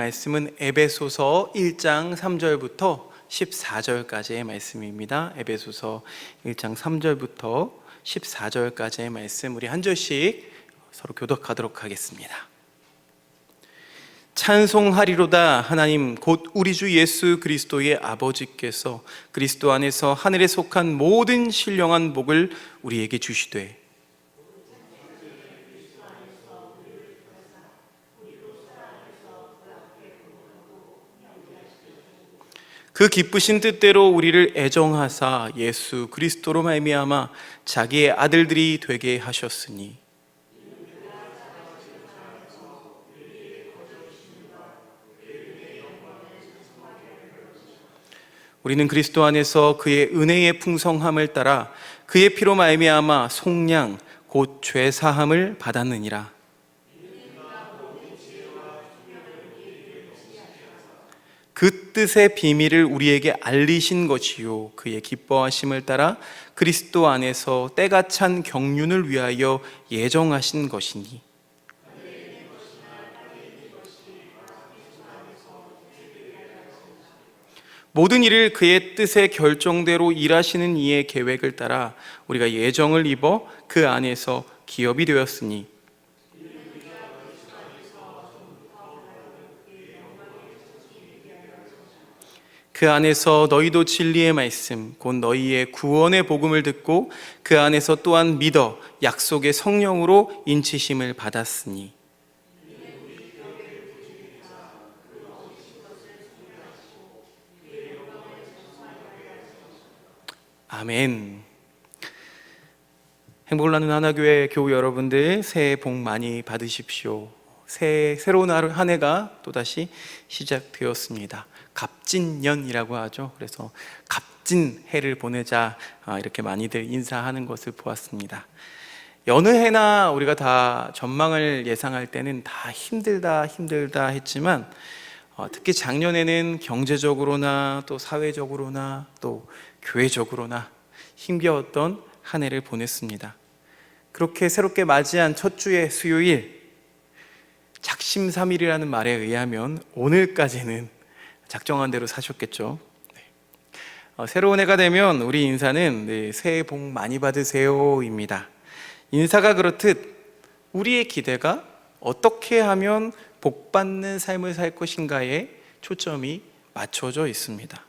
말씀은 에베소서 1장 3절부터 14절까지의 말씀입니다. 에베소서 1장 3절부터 14절까지의 말씀, 우리 한 절씩 서로 교독하도록 하겠습니다. 찬송하리로다. 하나님 곧 우리 주 예수 그리스도의 아버지께서 그리스도 안에서 하늘에 속한 모든 신령한 복을 우리에게 주시되 그 기쁘신 뜻대로 우리를 애정하사 예수 그리스도로 말미암아 자기의 아들들이 되게 하셨으니 우리는 그리스도 안에서 그의 은혜의 풍성함을 따라 그의 피로 말미암아 속량 곧 죄 사함을 받았느니라. 그 뜻의 비밀을 우리에게 알리신 것이요 그의 기뻐하심을 따라 그리스도 안에서 때가 찬 경륜을 위하여 예정하신 것이니 모든 일을 그의 뜻의 결정대로 일하시는 이의 계획을 따라 우리가 예정을 입어 그 안에서 기업이 되었으니 그 안에서 너희도 진리의 말씀 곧 너희의 구원의 복음을 듣고 그 안에서 또한 믿어 약속의 성령으로 인치심을 받았으니 아멘. 행복을 나누는 하나교회 교우 여러분들, 새해 복 많이 받으십시오. 새로운 한 해가 또다시 시작되었습니다. 갑진년이라고 하죠. 그래서 값진 해를 보내자, 이렇게 많이들 인사하는 것을 보았습니다. 여느 해나 우리가 다 전망을 예상할 때는 다 힘들다 했지만 특히 작년에는 경제적으로나 또 사회적으로나 또 교회적으로나 힘겨웠던 한 해를 보냈습니다. 그렇게 새롭게 맞이한 첫 주의 수요일, 작심삼일이라는 말에 의하면 오늘까지는 작정한 대로 사셨겠죠. 새로운 해가 되면 우리 인사는 새해 복 많이 받으세요 입니다. 인사가 그렇듯 우리의 기대가 어떻게 하면 복 받는 삶을 살 것인가에 초점이 맞춰져 있습니다.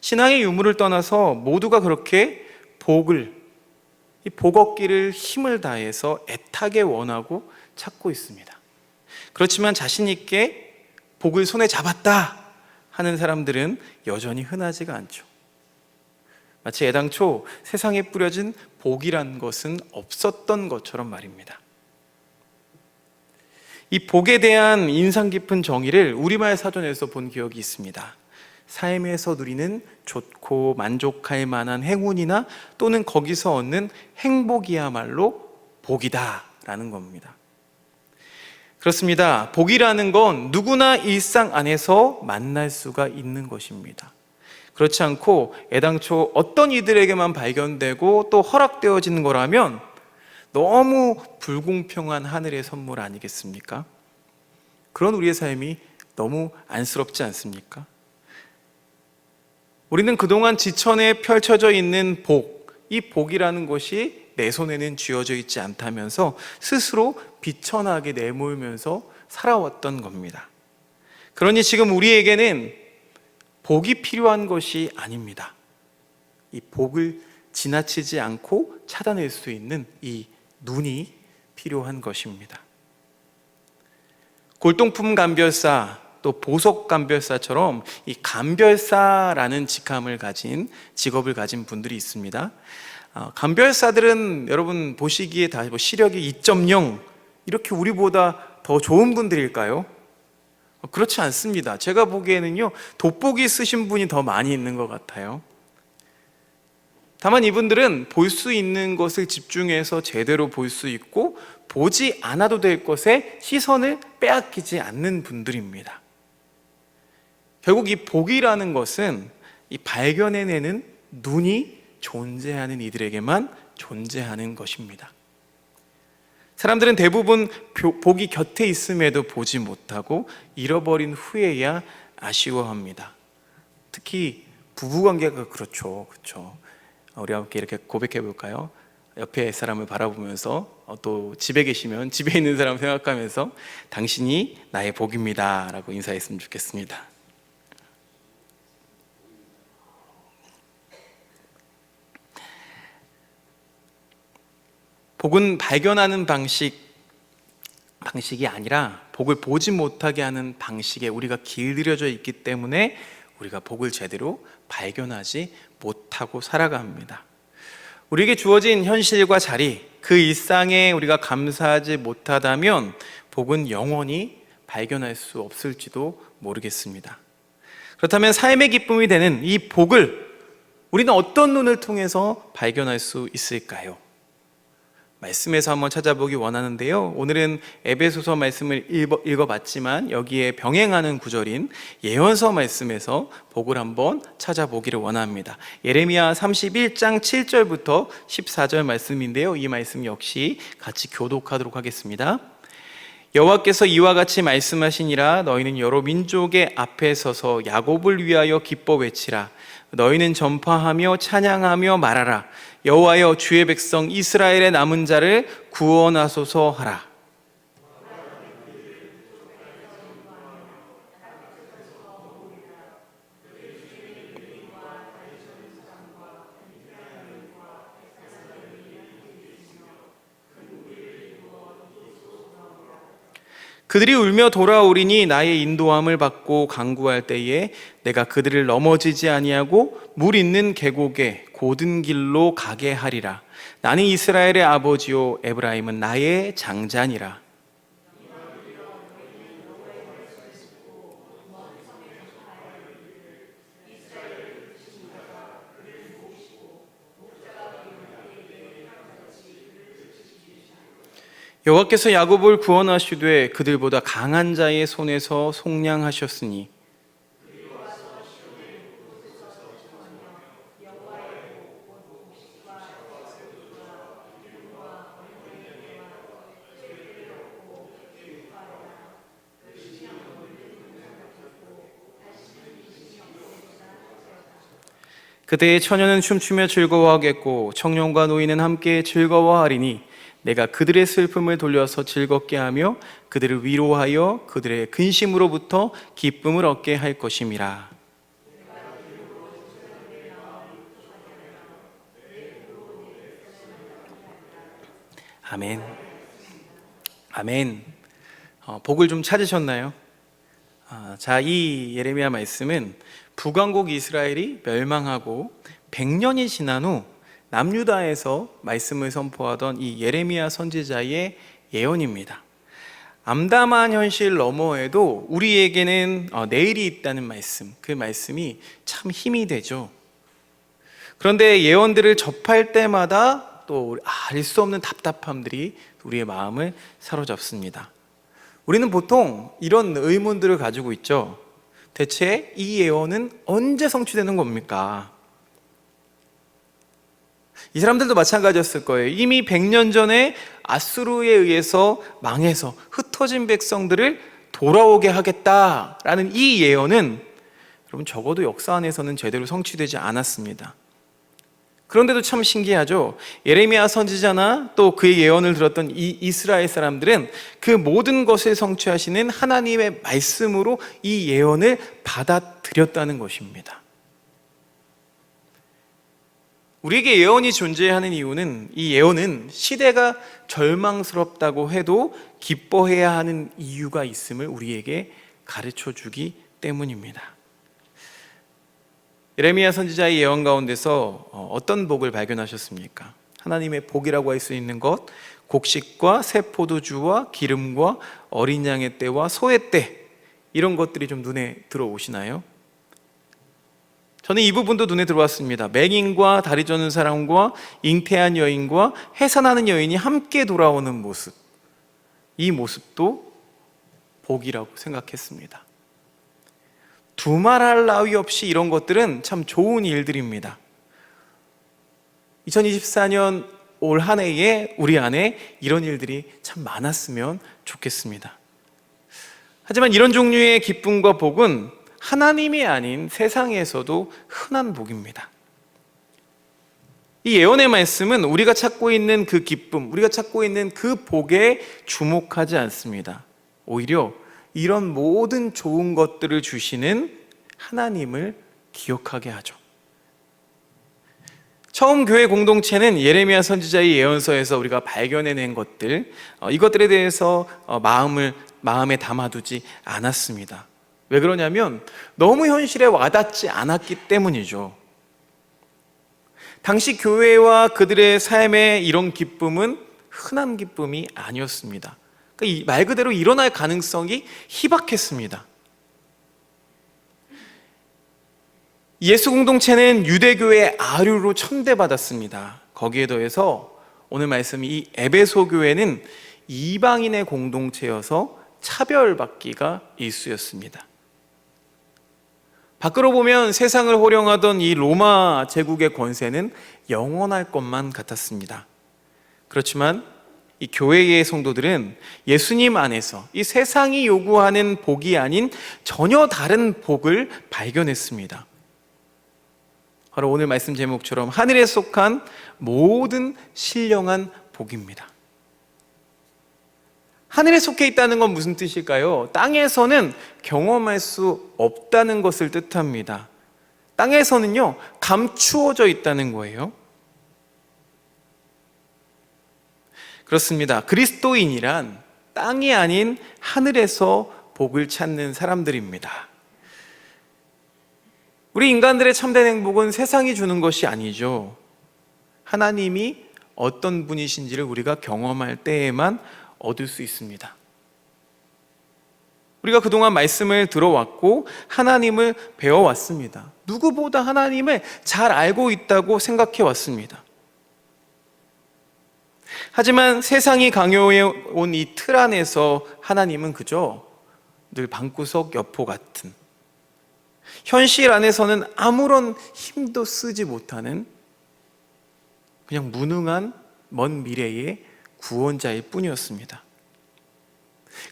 신앙의 유무를 떠나서 모두가 그렇게 이 복 얻기를 힘을 다해서 애타게 원하고 찾고 있습니다. 그렇지만 자신 있게 복을 손에 잡았다 하는 사람들은 여전히 흔하지가 않죠. 마치 애당초 세상에 뿌려진 복이란 것은 없었던 것처럼 말입니다. 이 복에 대한 인상 깊은 정의를 우리말 사전에서 본 기억이 있습니다. 삶에서 누리는 좋고 만족할 만한 행운이나 또는 거기서 얻는 행복이야말로 복이다 라는 겁니다. 그렇습니다. 복이라는 건 누구나 일상 안에서 만날 수가 있는 것입니다. 그렇지 않고 애당초 어떤 이들에게만 발견되고 또 허락되어지는 거라면 너무 불공평한 하늘의 선물 아니겠습니까? 그런 우리의 삶이 너무 안쓰럽지 않습니까? 우리는 그동안 지천에 펼쳐져 있는 이 복이라는 것이 내 손에는 쥐어져 있지 않다면서 스스로 비천하게 내몰면서 살아왔던 겁니다. 그러니 지금 우리에게는 복이 필요한 것이 아닙니다. 이 복을 지나치지 않고 찾아낼 수 있는 이 눈이 필요한 것입니다. 골동품 감별사 또 보석 감별사처럼 이 감별사라는 직업을 가진 분들이 있습니다. 감별사들은 여러분 보시기에 다 시력이 2.0 이렇게 우리보다 더 좋은 분들일까요? 그렇지 않습니다. 제가 보기에는요, 돋보기 쓰신 분이 더 많이 있는 것 같아요. 다만 이분들은 볼 수 있는 것을 집중해서 제대로 볼 수 있고 보지 않아도 될 것에 시선을 빼앗기지 않는 분들입니다. 결국 이 복이라는 것은 이 발견해내는 눈이 존재하는 이들에게만 존재하는 것입니다. 사람들은 대부분 복이 곁에 있음에도 보지 못하고 잃어버린 후에야 아쉬워합니다. 특히 부부관계가 그렇죠. 그렇죠. 우리 함께 이렇게 고백해 볼까요? 옆에 사람을 바라보면서 또 집에 계시면 집에 있는 사람 생각하면서 당신이 나의 복입니다 라고 인사했으면 좋겠습니다. 복은 발견하는 방식이 아니라 복을 보지 못하게 하는 방식에 우리가 길들여져 있기 때문에 우리가 복을 제대로 발견하지 못하고 살아갑니다. 우리에게 주어진 현실과 자리, 그 일상에 우리가 감사하지 못하다면 복은 영원히 발견할 수 없을지도 모르겠습니다. 그렇다면 삶의 기쁨이 되는 이 복을 우리는 어떤 눈을 통해서 발견할 수 있을까요? 말씀에서 한번 찾아보기 원하는데요. 오늘은 에베소서 말씀을 읽어봤지만 여기에 병행하는 구절인 예언서 말씀에서 복을 한번 찾아보기를 원합니다. 예레미야 31장 7절부터 14절 말씀인데요. 이 말씀 역시 같이 교독하도록 하겠습니다. 여호와께서 이와 같이 말씀하시니라. 너희는 여러 민족의 앞에 서서 야곱을 위하여 기뻐 외치라. 너희는 전파하며 찬양하며 말하라. 여호와여, 주의 백성 이스라엘의 남은 자를 구원하소서 하라. 그들이 울며 돌아오리니 나의 인도함을 받고 간구할 때에 내가 그들을 넘어지지 아니하고 물 있는 계곡에 고든 길로 가게 하리라. 나는 이스라엘의 아버지요 에브라임은 나의 장자니라. 여호와께서 야곱을 구원하시되 그들보다 강한 자의 손에서 속량하셨으니 그때의 처녀는 춤추며 즐거워하겠고 청년과 노인은 함께 즐거워하리니 내가 그들의 슬픔을 돌려서 즐겁게 하며 그들을 위로하여 그들의 근심으로부터 기쁨을 얻게 할 것임이라. 아멘. 아멘. 복을 좀 찾으셨나요? 자, 이 예레미야 말씀은 북왕국 이스라엘이 멸망하고 100년이 지난 후 남유다에서 말씀을 선포하던 이 예레미야 선지자의 예언입니다. 암담한 현실 너머에도 우리에게는 내일이 있다는 말씀, 그 말씀이 참 힘이 되죠. 그런데 예언들을 접할 때마다 또 알 수 없는 답답함들이 우리의 마음을 사로잡습니다. 우리는 보통 이런 의문들을 가지고 있죠. 대체 이 예언은 언제 성취되는 겁니까? 이 사람들도 마찬가지였을 거예요. 이미 100년 전에 아수르에 의해서 망해서 흩어진 백성들을 돌아오게 하겠다라는 이 예언은 여러분 적어도 역사 안에서는 제대로 성취되지 않았습니다. 그런데도 참 신기하죠. 예레미야 선지자나 또 그의 예언을 들었던 이 이스라엘 사람들은 그 모든 것을 성취하시는 하나님의 말씀으로 이 예언을 받아들였다는 것입니다. 우리에게 예언이 존재하는 이유는 이 예언은 시대가 절망스럽다고 해도 기뻐해야 하는 이유가 있음을 우리에게 가르쳐 주기 때문입니다. 예레미야 선지자의 예언 가운데서 어떤 복을 발견하셨습니까? 하나님의 복이라고 할 수 있는 것, 곡식과 새 포도주와 기름과 어린 양의 때와 소의 때, 이런 것들이 좀 눈에 들어오시나요? 저는 이 부분도 눈에 들어왔습니다. 맹인과 다리 저는 사람과 잉태한 여인과 해산하는 여인이 함께 돌아오는 모습, 이 모습도 복이라고 생각했습니다. 두말할 나위 없이 이런 것들은 참 좋은 일들입니다. 2024년 올 한 해에 우리 안에 이런 일들이 참 많았으면 좋겠습니다. 하지만 이런 종류의 기쁨과 복은 하나님이 아닌 세상에서도 흔한 복입니다. 이 예언의 말씀은 우리가 찾고 있는 그 기쁨, 우리가 찾고 있는 그 복에 주목하지 않습니다. 오히려 이런 모든 좋은 것들을 주시는 하나님을 기억하게 하죠. 처음 교회 공동체는 예레미야 선지자의 예언서에서 우리가 발견해낸 것들, 이것들에 대해서 마음에 담아두지 않았습니다. 왜 그러냐면 너무 현실에 와닿지 않았기 때문이죠. 당시 교회와 그들의 삶의 이런 기쁨은 흔한 기쁨이 아니었습니다. 그러니까 말 그대로 일어날 가능성이 희박했습니다. 예수 공동체는 유대교의 아류로 천대받았습니다. 거기에 더해서 오늘 말씀 이 에베소 교회는 이방인의 공동체여서 차별받기가 일쑤였습니다. 밖으로 보면 세상을 호령하던 이 로마 제국의 권세는 영원할 것만 같았습니다. 그렇지만 이 교회의 성도들은 예수님 안에서 이 세상이 요구하는 복이 아닌 전혀 다른 복을 발견했습니다. 바로 오늘 말씀 제목처럼 하늘에 속한 모든 신령한 복입니다. 하늘에 속해 있다는 건 무슨 뜻일까요? 땅에서는 경험할 수 없다는 것을 뜻합니다. 땅에서는요, 감추어져 있다는 거예요. 그렇습니다. 그리스도인이란 땅이 아닌 하늘에서 복을 찾는 사람들입니다. 우리 인간들의 참된 행복은 세상이 주는 것이 아니죠. 하나님이 어떤 분이신지를 우리가 경험할 때에만 얻을 수 있습니다. 우리가 그동안 말씀을 들어왔고 하나님을 배워왔습니다. 누구보다 하나님을 잘 알고 있다고 생각해 왔습니다. 하지만 세상이 강요해 온 이 틀 안에서 하나님은 그저 늘 방구석 여포 같은, 현실 안에서는 아무런 힘도 쓰지 못하는 그냥 무능한 먼 미래의 구원자일 뿐이었습니다.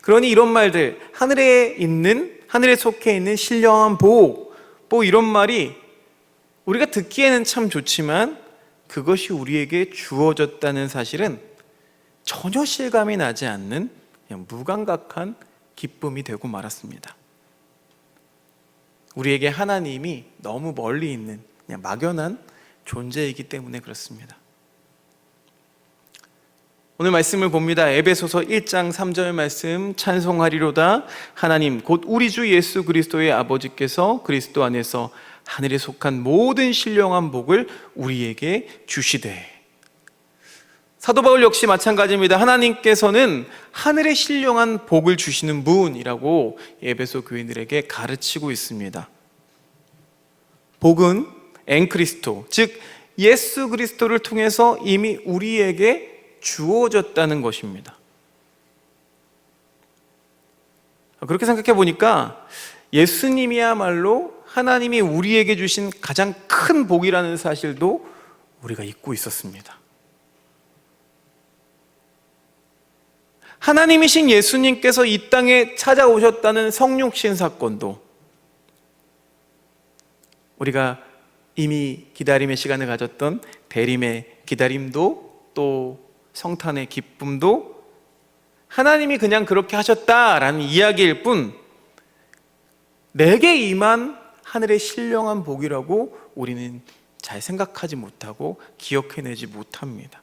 그러니 이런 말들, 하늘에 속해 있는 신령한 복, 이런 말이 우리가 듣기에는 참 좋지만 그것이 우리에게 주어졌다는 사실은 전혀 실감이 나지 않는 그냥 무감각한 기쁨이 되고 말았습니다. 우리에게 하나님이 너무 멀리 있는 그냥 막연한 존재이기 때문에 그렇습니다. 오늘 말씀을 봅니다. 에베소서 1장 3절 말씀, 찬송하리로다 하나님 곧 우리 주 예수 그리스도의 아버지께서 그리스도 안에서 하늘에 속한 모든 신령한 복을 우리에게 주시되. 사도 바울 역시 마찬가지입니다. 하나님께서는 하늘의 신령한 복을 주시는 분이라고 에베소 교인들에게 가르치고 있습니다. 복은 엔크리스토, 즉 예수 그리스도를 통해서 이미 우리에게 주어졌다는 것입니다. 그렇게 생각해 보니까 예수님이야말로 하나님이 우리에게 주신 가장 큰 복이라는 사실도 우리가 잊고 있었습니다. 하나님이신 예수님께서 이 땅에 찾아오셨다는 성육신 사건도, 우리가 이미 기다림의 시간을 가졌던 대림의 기다림도, 또 성탄의 기쁨도 하나님이 그냥 그렇게 하셨다라는 이야기일 뿐, 내게 임한 하늘의 신령한 복이라고 우리는 잘 생각하지 못하고 기억해내지 못합니다.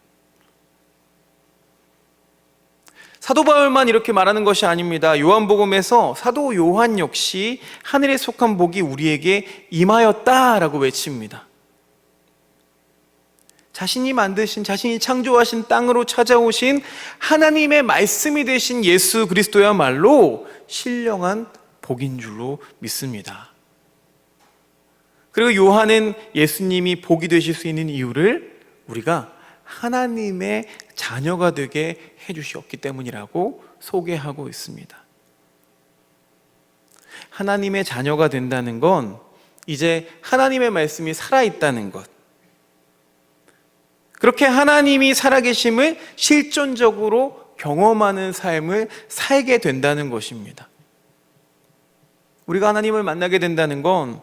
사도 바울만 이렇게 말하는 것이 아닙니다. 요한복음에서 사도 요한 역시 하늘에 속한 복이 우리에게 임하였다라고 외칩니다. 자신이 만드신, 자신이 창조하신 땅으로 찾아오신 하나님의 말씀이 되신 예수 그리스도야말로 신령한 복인 줄로 믿습니다. 그리고 요한은 예수님이 복이 되실 수 있는 이유를 우리가 하나님의 자녀가 되게 해주셨기 때문이라고 소개하고 있습니다. 하나님의 자녀가 된다는 건 이제 하나님의 말씀이 살아있다는 것, 그렇게 하나님이 살아계심을 실존적으로 경험하는 삶을 살게 된다는 것입니다. 우리가 하나님을 만나게 된다는 건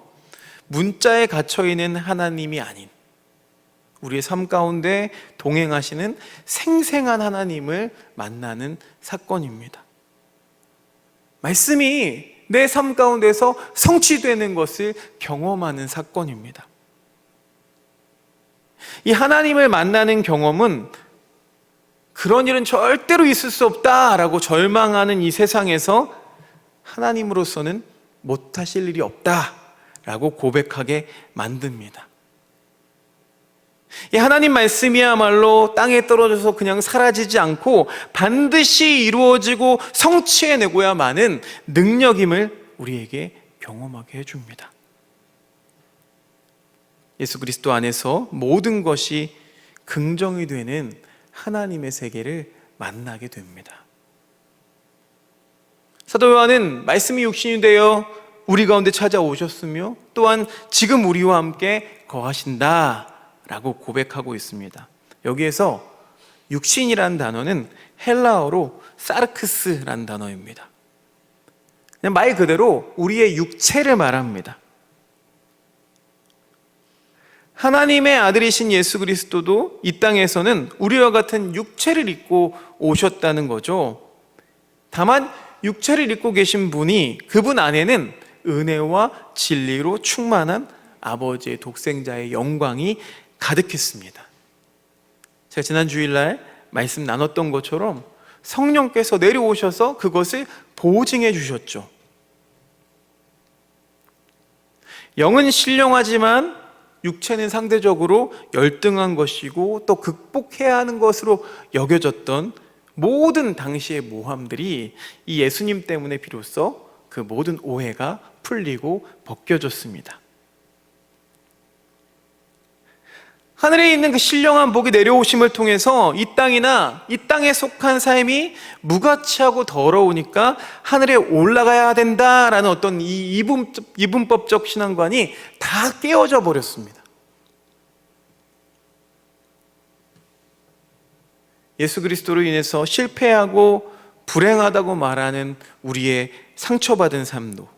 문자에 갇혀있는 하나님이 아닌 우리의 삶 가운데 동행하시는 생생한 하나님을 만나는 사건입니다. 말씀이 내 삶 가운데서 성취되는 것을 경험하는 사건입니다. 이 하나님을 만나는 경험은 그런 일은 절대로 있을 수 없다라고 절망하는 이 세상에서 하나님으로서는 못하실 일이 없다라고 고백하게 만듭니다. 이 하나님 말씀이야말로 땅에 떨어져서 그냥 사라지지 않고 반드시 이루어지고 성취해내고야마는 능력임을 우리에게 경험하게 해줍니다. 예수 그리스도 안에서 모든 것이 긍정이 되는 하나님의 세계를 만나게 됩니다. 사도 요한은 말씀이 육신이 되어 우리 가운데 찾아오셨으며 또한 지금 우리와 함께 거하신다 라고 고백하고 있습니다. 여기에서 육신이라는 단어는 헬라어로 사르크스라는 단어입니다. 그냥 말 그대로 우리의 육체를 말합니다. 하나님의 아들이신 예수 그리스도도 이 땅에서는 우리와 같은 육체를 입고 오셨다는 거죠. 다만 육체를 입고 계신 분이 그분 안에는 은혜와 진리로 충만한 아버지의 독생자의 영광이 가득했습니다. 제가 지난 주일날 말씀 나눴던 것처럼 성령께서 내려오셔서 그것을 보증해 주셨죠. 영은 신령하지만 육체는 상대적으로 열등한 것이고 또 극복해야 하는 것으로 여겨졌던 모든 당시의 모함들이 이 예수님 때문에 비로소 그 모든 오해가 풀리고 벗겨졌습니다. 하늘에 있는 그 신령한 복이 내려오심을 통해서 이 땅이나 이 땅에 속한 삶이 무가치하고 더러우니까 하늘에 올라가야 된다라는 어떤 이 이분법적 신앙관이 다 깨어져 버렸습니다. 예수 그리스도로 인해서 실패하고 불행하다고 말하는 우리의 상처받은 삶도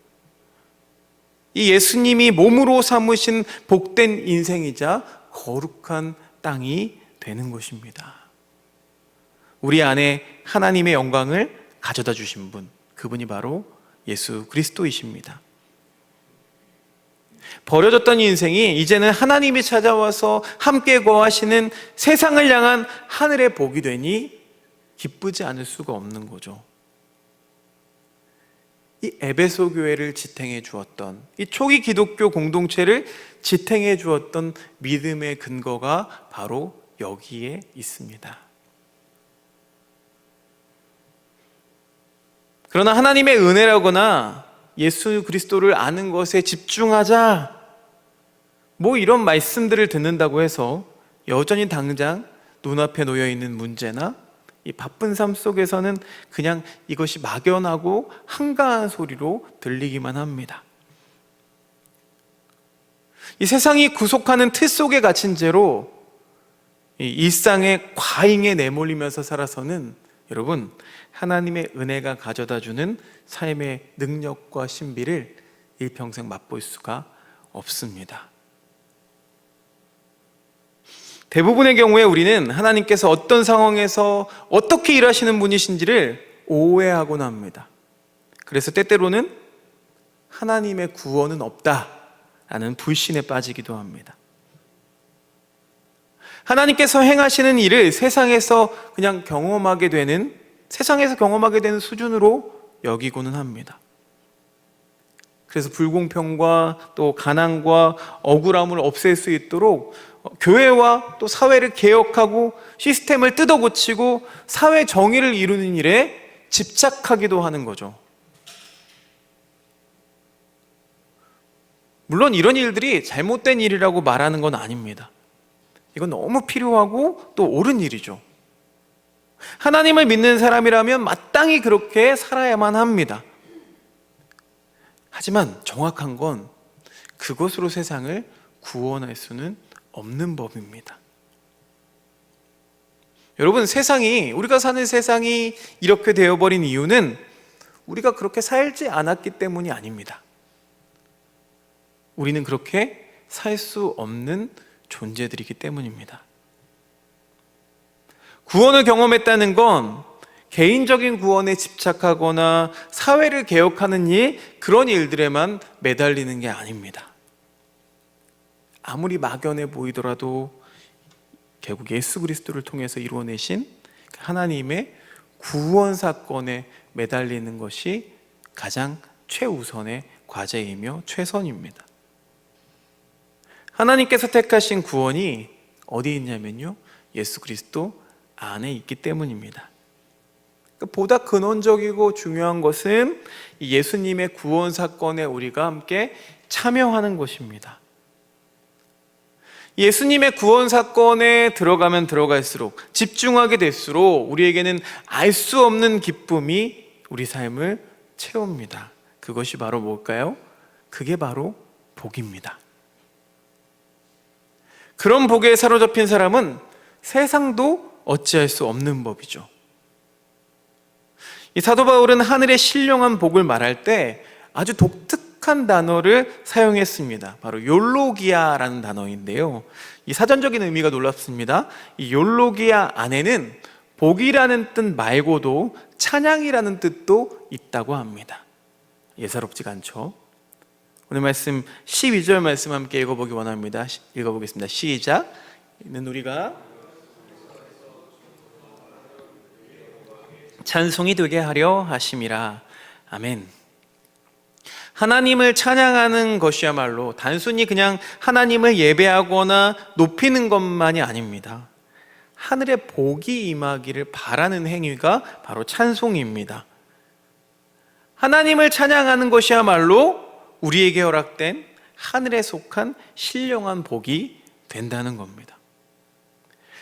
이 예수님이 몸으로 삼으신 복된 인생이자 거룩한 땅이 되는 것입니다. 우리 안에 하나님의 영광을 가져다 주신 분, 그분이 바로 예수 그리스도이십니다. 버려졌던 인생이 이제는 하나님이 찾아와서 함께 거하시는 세상을 향한 하늘의 복이 되니 기쁘지 않을 수가 없는 거죠. 이 에베소 교회를 지탱해 주었던, 이 초기 기독교 공동체를 지탱해 주었던 믿음의 근거가 바로 여기에 있습니다. 그러나 하나님의 은혜라거나 예수 그리스도를 아는 것에 집중하자, 뭐 이런 말씀들을 듣는다고 해서 여전히 당장 눈앞에 놓여 있는 문제나 이 바쁜 삶 속에서는 그냥 이것이 막연하고 한가한 소리로 들리기만 합니다. 이 세상이 구속하는 틀 속에 갇힌 채로 이 일상의 과잉에 내몰리면서 살아서는 여러분, 하나님의 은혜가 가져다주는 삶의 능력과 신비를 일평생 맛볼 수가 없습니다. 대부분의 경우에 우리는 하나님께서 어떤 상황에서 어떻게 일하시는 분이신지를 오해하곤 합니다. 그래서 때때로는 하나님의 구원은 없다라는 불신에 빠지기도 합니다. 하나님께서 행하시는 일을 세상에서 경험하게 되는 수준으로 여기고는 합니다. 그래서 불공평과 또 가난과 억울함을 없앨 수 있도록 교회와 또 사회를 개혁하고 시스템을 뜯어고치고 사회 정의를 이루는 일에 집착하기도 하는 거죠. 물론 이런 일들이 잘못된 일이라고 말하는 건 아닙니다. 이건 너무 필요하고 또 옳은 일이죠. 하나님을 믿는 사람이라면 마땅히 그렇게 살아야만 합니다. 하지만 정확한 건 그것으로 세상을 구원할 수는 없는 법입니다. 여러분, 우리가 사는 세상이 이렇게 되어버린 이유는 우리가 그렇게 살지 않았기 때문이 아닙니다. 우리는 그렇게 살 수 없는 존재들이기 때문입니다. 구원을 경험했다는 건 개인적인 구원에 집착하거나 사회를 개혁하는 그런 일들에만 매달리는 게 아닙니다. 아무리 막연해 보이더라도 결국 예수 그리스도를 통해서 이루어내신 하나님의 구원 사건에 매달리는 것이 가장 최우선의 과제이며 최선입니다. 하나님께서 택하신 구원이 어디 있냐면요, 예수 그리스도 안에 있기 때문입니다. 보다 근원적이고 중요한 것은 예수님의 구원 사건에 우리가 함께 참여하는 것입니다. 예수님의 구원 사건에 들어가면 들어갈수록, 집중하게 될수록 우리에게는 알 수 없는 기쁨이 우리 삶을 채웁니다. 그것이 바로 뭘까요? 그게 바로 복입니다. 그런 복에 사로잡힌 사람은 세상도 어찌할 수 없는 법이죠. 이 사도 바울은 하늘의 신령한 복을 말할 때 아주 독특한 단어를 사용했습니다. 바로 욜로기아라는 단어인데요, 이 사전적인 의미가 놀랍습니다. 이 욜로기아 안에는 복이라는 뜻 말고도 찬양이라는 뜻도 있다고 합니다. 예사롭지가 않죠? 오늘 말씀 12절 말씀 함께 읽어보기 원합니다. 읽어보겠습니다. 시작. 이는 우리가 찬송이 되게 하려 하심이라. 아멘. 하나님을 찬양하는 것이야말로 단순히 그냥 하나님을 예배하거나 높이는 것만이 아닙니다. 하늘의 복이 임하기를 바라는 행위가 바로 찬송입니다. 하나님을 찬양하는 것이야말로 우리에게 허락된 하늘에 속한 신령한 복이 된다는 겁니다.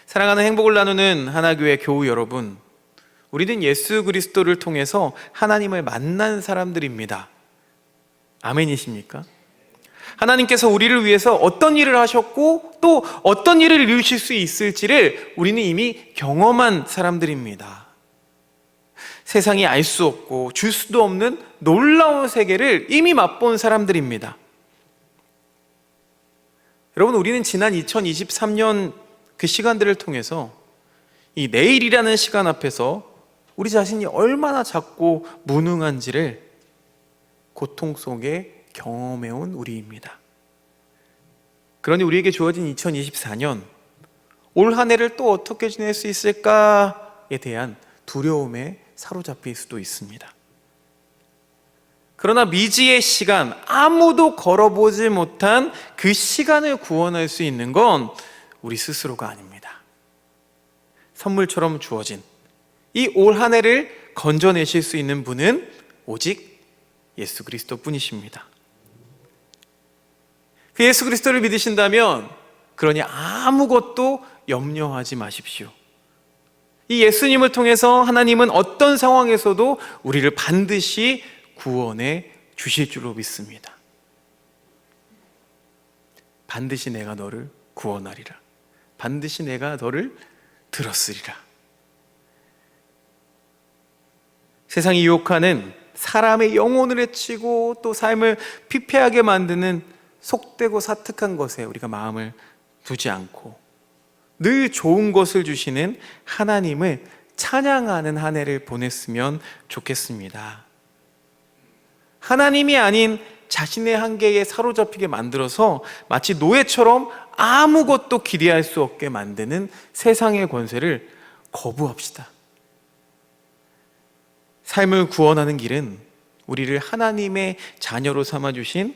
사랑하는 행복을 나누는 하나교회 교우 여러분, 우리는 예수 그리스도를 통해서 하나님을 만난 사람들입니다. 아멘이십니까? 하나님께서 우리를 위해서 어떤 일을 하셨고 또 어떤 일을 이루실 수 있을지를 우리는 이미 경험한 사람들입니다. 세상이 알 수 없고 줄 수도 없는 놀라운 세계를 이미 맛본 사람들입니다. 여러분, 우리는 지난 2023년 그 시간들을 통해서 이 내일이라는 시간 앞에서 우리 자신이 얼마나 작고 무능한지를 고통 속에 경험해온 우리입니다. 그러니 우리에게 주어진 2024년, 올 한 해를 또 어떻게 지낼 수 있을까에 대한 두려움에 사로잡힐 수도 있습니다. 그러나 미지의 시간, 아무도 걸어보지 못한 그 시간을 구원할 수 있는 건 우리 스스로가 아닙니다. 선물처럼 주어진 이 올 한 해를 건져내실 수 있는 분은 오직 예수 그리스도 뿐이십니다. 그 예수 그리스도를 믿으신다면 그러니 아무것도 염려하지 마십시오. 이 예수님을 통해서 하나님은 어떤 상황에서도 우리를 반드시 구원해 주실 줄로 믿습니다. 반드시 내가 너를 구원하리라. 반드시 내가 너를 들었으리라. 세상이 유혹하는 사람의 영혼을 해치고 또 삶을 피폐하게 만드는 속되고 사특한 것에 우리가 마음을 두지 않고 늘 좋은 것을 주시는 하나님을 찬양하는 한 해를 보냈으면 좋겠습니다. 하나님이 아닌 자신의 한계에 사로잡히게 만들어서 마치 노예처럼 아무것도 기대할 수 없게 만드는 세상의 권세를 거부합시다. 삶을 구원하는 길은 우리를 하나님의 자녀로 삼아주신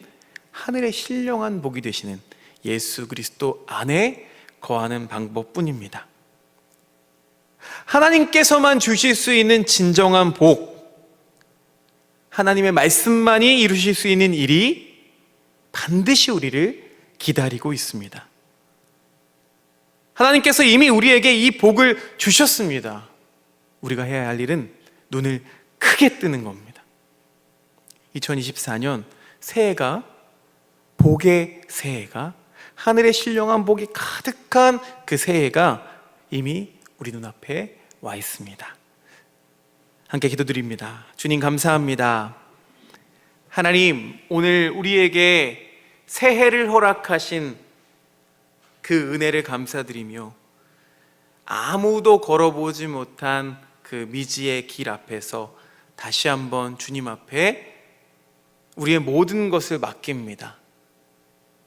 하늘의 신령한 복이 되시는 예수 그리스도 안에 거하는 방법뿐입니다. 하나님께서만 주실 수 있는 진정한 복, 하나님의 말씀만이 이루실 수 있는 일이 반드시 우리를 기다리고 있습니다. 하나님께서 이미 우리에게 이 복을 주셨습니다. 우리가 해야 할 일은 눈을 크게 뜨는 겁니다. 2024년 새해가 복의 새해가, 하늘의 신령한 복이 가득한 그 새해가 이미 우리 눈앞에 와 있습니다. 함께 기도드립니다. 주님 감사합니다. 하나님, 오늘 우리에게 새해를 허락하신 그 은혜를 감사드리며 아무도 걸어보지 못한 그 미지의 길 앞에서 다시 한번 주님 앞에 우리의 모든 것을 맡깁니다.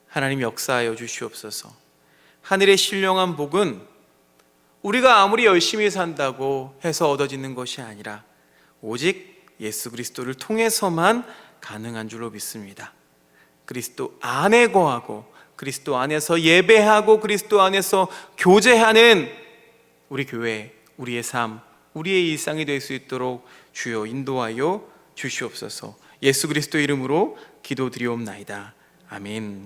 하나님 역사하여 주시옵소서. 하늘의 신령한 복은 우리가 아무리 열심히 산다고 해서 얻어지는 것이 아니라 오직 예수 그리스도를 통해서만 가능한 줄로 믿습니다. 그리스도 안에 거하고 그리스도 안에서 예배하고 그리스도 안에서 교제하는 우리 교회, 우리의 삶, 우리의 일상이 될 수 있도록 주여 인도하여 주시옵소서. 예수 그리스도 이름으로 기도드리옵나이다. 아멘.